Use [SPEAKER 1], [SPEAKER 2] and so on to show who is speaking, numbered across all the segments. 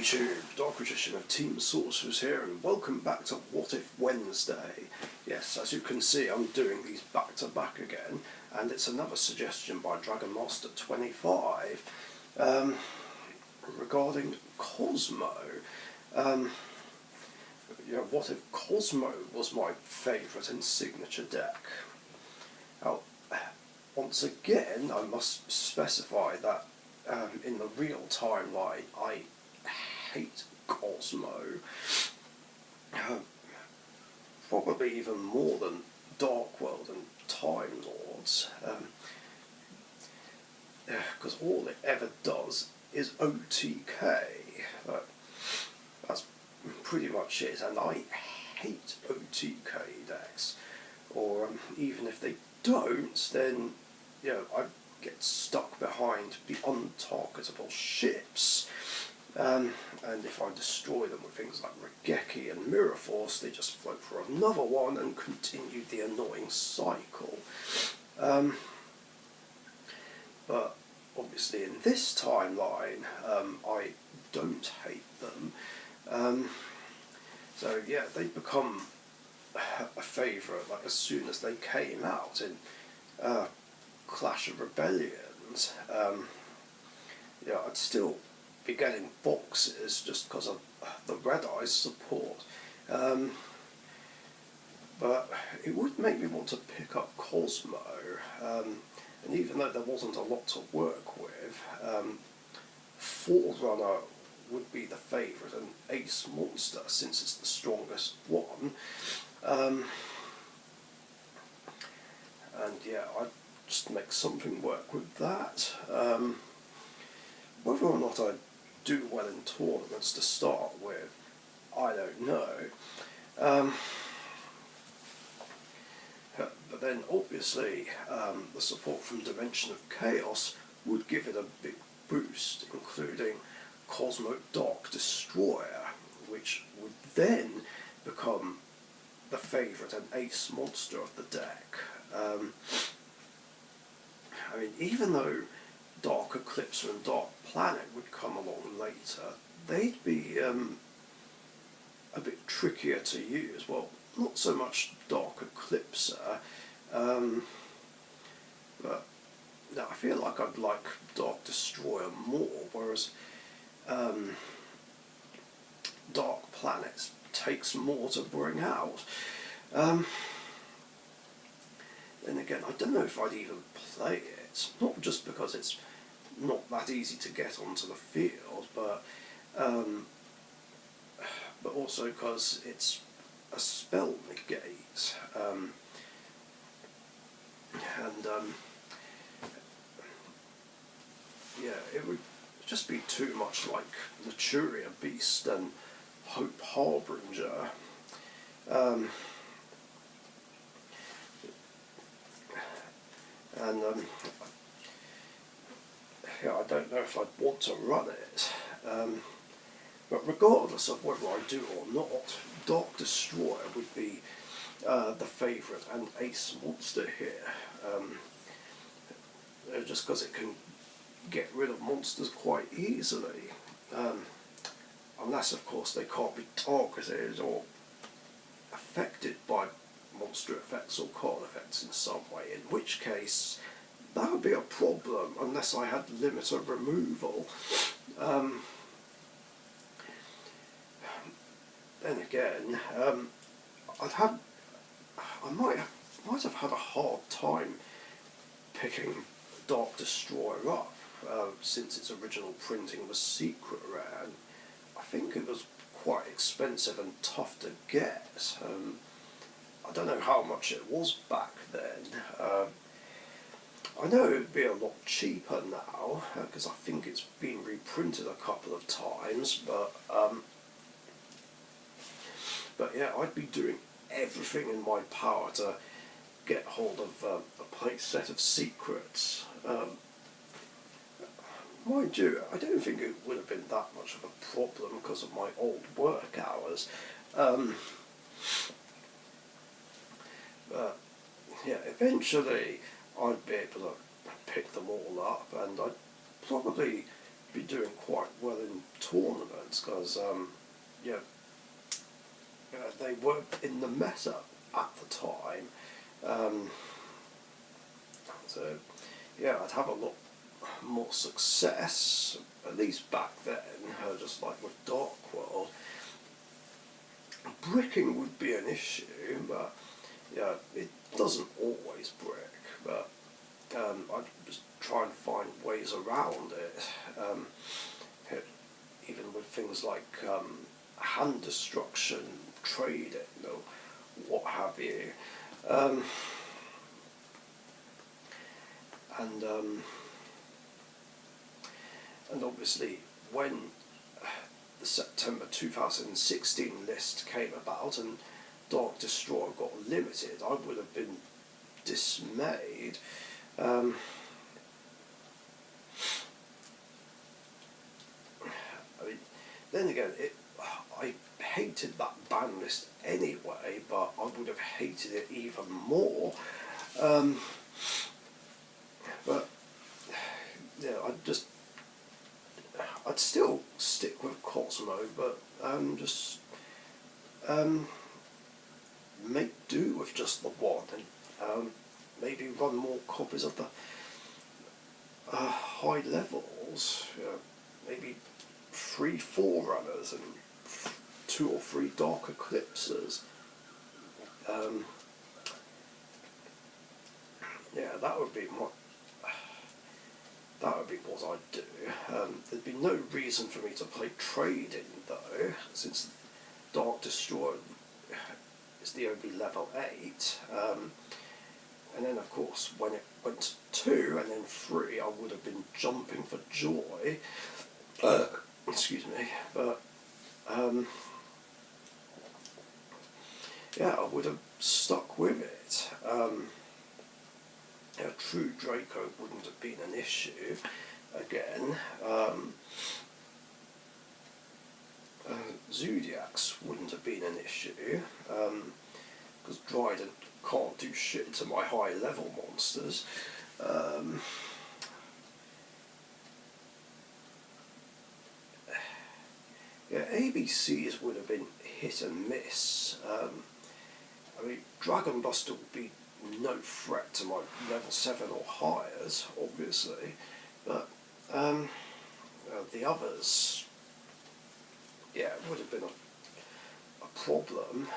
[SPEAKER 1] YouTube, Dark Magician of Team Sorcerers here, and welcome back to What If Wednesday. Yes, as you can see, I'm doing these back to back again, and it's another suggestion by Dragon Master 25 regarding Kozmo. What if Kozmo was my favourite and signature deck? Now, once again, I must specify that in the real timeline, I hate Kozmo. Probably even more than Dark World and Time Lords. Because all it ever does is OTK. That's pretty much it, and I hate OTK decks. Or even if they don't, then I get stuck behind the untargetable ships. And if I destroy them with things like Regeki and Mirror Force, they just float for another one and continue the annoying cycle. But obviously in this timeline, I don't hate them. So yeah, they become a favourite like as soon as they came out in Clash of Rebellions. I'd still be getting boxes just because of the Red Eyes support. But it would make me want to pick up Kozmo, and even though there wasn't a lot to work with, Forerunner would be the favourite and Ace Monster since it's the strongest one. And yeah, I'd just make something work with that. Whether or not I'd do well in tournaments to start with, I don't know. But then obviously the support from Dimension of Chaos would give it a big boost, including Kozmo Dark Destroyer, which would then become the favourite and ace monster of the deck. I mean, even though Dark Eclipser and Dark Planet would come along later, they'd be a bit trickier to use. Well, not so much Dark Eclipser, but no, I feel like I'd like Dark Destroyer more, whereas Dark Planet takes more to bring out. Then again, I don't know if I'd even play it, not just because it's not that easy to get onto the field, but also because it's a spell negate, it would just be too much like Naturia Beast and Hope Harbinger. I don't know if I'd want to run it. But regardless of whether I do or not, Dark Destroyer would be the favourite and ace monster here. Just because it can get rid of monsters quite easily. Unless, of course, they can't be targeted or affected by monster effects or card effects in some way, in which case that would be a problem unless I had limiter removal. Then again, I might have had a hard time picking Dark Destroyer up since its original printing was secret rare, and I think it was quite expensive and tough to get. I don't know how much it was back then. I know it would be a lot cheaper now, because I think it's been reprinted a couple of times, but yeah, I'd be doing everything in my power to get hold of a play set of secrets. Mind you, I don't think it would have been that much of a problem because of my old work hours. But yeah, eventually I'd be able to pick them all up, and I'd probably be doing quite well in tournaments because yeah, they were in the meta at the time. So yeah, I'd have a lot more success, at least back then, just like with Dark World. Bricking would be an issue, but yeah, it doesn't always brick, but I just try and find ways around it. Even with things like hand destruction, trading, or what have you. And obviously when the September 2016 list came about and Dark Destroyer got limited, I would have been dismayed. I mean, then again, I hated that ban list anyway, but I would have hated it even more. But yeah, I'd still stick with Kozmo, but just make do with just the one, and maybe run more copies of the high levels. Maybe 3 Forerunners and 2 or 3 Dark Eclipses. Yeah, that would be what I'd do. There'd be no reason for me to play trading though, since Dark Destroyer is the only level 8. And then of course when it went to 2 and then 3, I would have been jumping for joy. Excuse me, but yeah, I would have stuck with it. A true Draco wouldn't have been an issue again. Zodiacs wouldn't have been an issue because Dryden can't do shit to my high level monsters. Yeah, ABCs would have been hit and miss. I mean, Dragon Buster would be no threat to my level 7 or higher, obviously, but the others, yeah, it would have been a problem.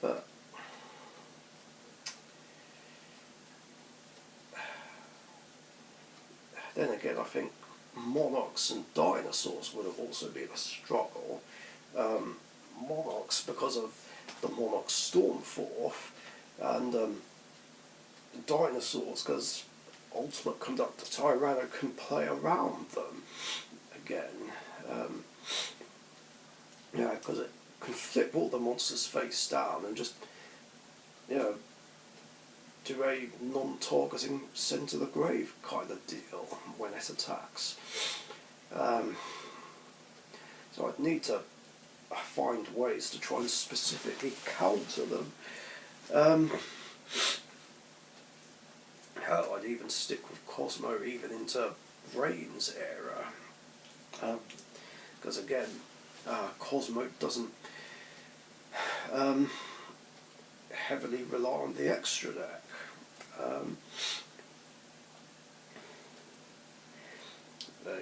[SPEAKER 1] But then again, I think Monarchs and Dinosaurs would have also been a struggle. Monarchs because of the Monarch Stormforth, and Dinosaurs because Ultimate Conductor Tyranno can play around them again. Yeah, because it can flip all the monsters face down and just, you know, do a non-targeting send to the grave kind of deal when it attacks. So I'd need to find ways to try and specifically counter them. Hell, I'd even stick with Kozmo even into Rain's era. Because again, Kozmo doesn't heavily rely on the extra deck.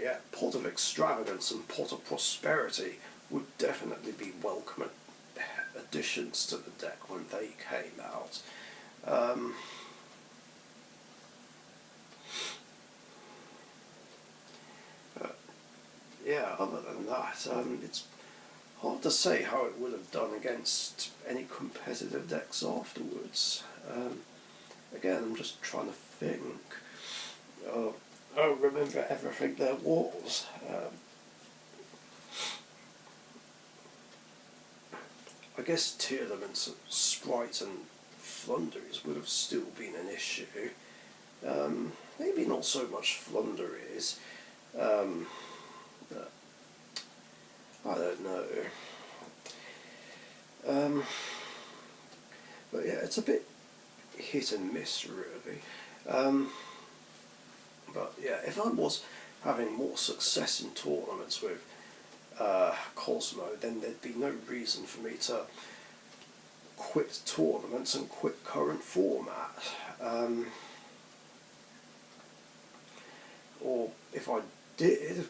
[SPEAKER 1] Yeah, Pot of Extravagance and Pot of Prosperity would definitely be welcome additions to the deck when they came out. Yeah, other than that, it's hard to say how it would have done against any competitive decks afterwards. Again, I'm just trying to think. I don't remember everything there was. I guess Tier Elements, Sprite and Flunderies would have still been an issue. Maybe not so much Flunderies. I don't know. But yeah, it's a bit hit and miss, really. But yeah, if I was having more success in tournaments with Kozmo, then there'd be no reason for me to quit tournaments and quit current format. Or if I did,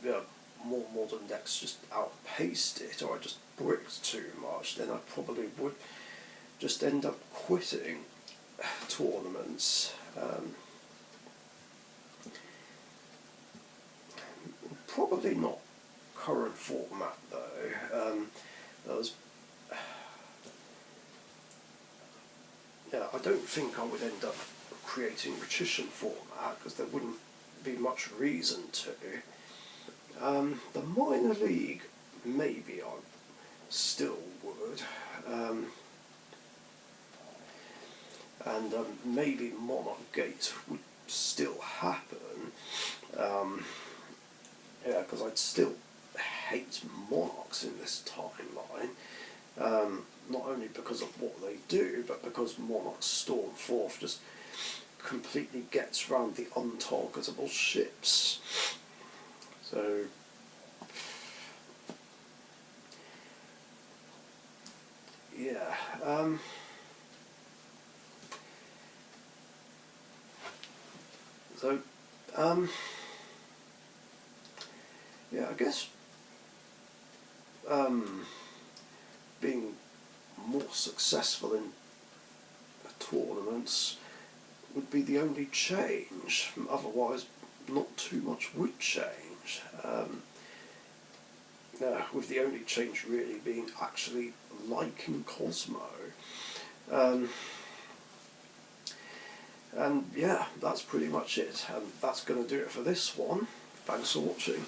[SPEAKER 1] yeah, more modern decks just outpaced it, or I just bricked too much, then I probably would just end up quitting tournaments. Probably not current format though. Yeah, I don't think I would end up creating patrician format because there wouldn't be much reason to. The minor league, maybe I still would, and maybe Monarch Gate would still happen. Yeah, because I'd still hate Monarchs in this timeline. Not only because of what they do, but because Monarch's Stormforth just completely gets around the untargetable ships. So yeah, yeah, I guess being more successful in tournaments would be the only change. Otherwise, not too much would change. With the only change really being actually liking Kozmo. And yeah, that's pretty much it. And that's going to do it for this one. Thanks for watching.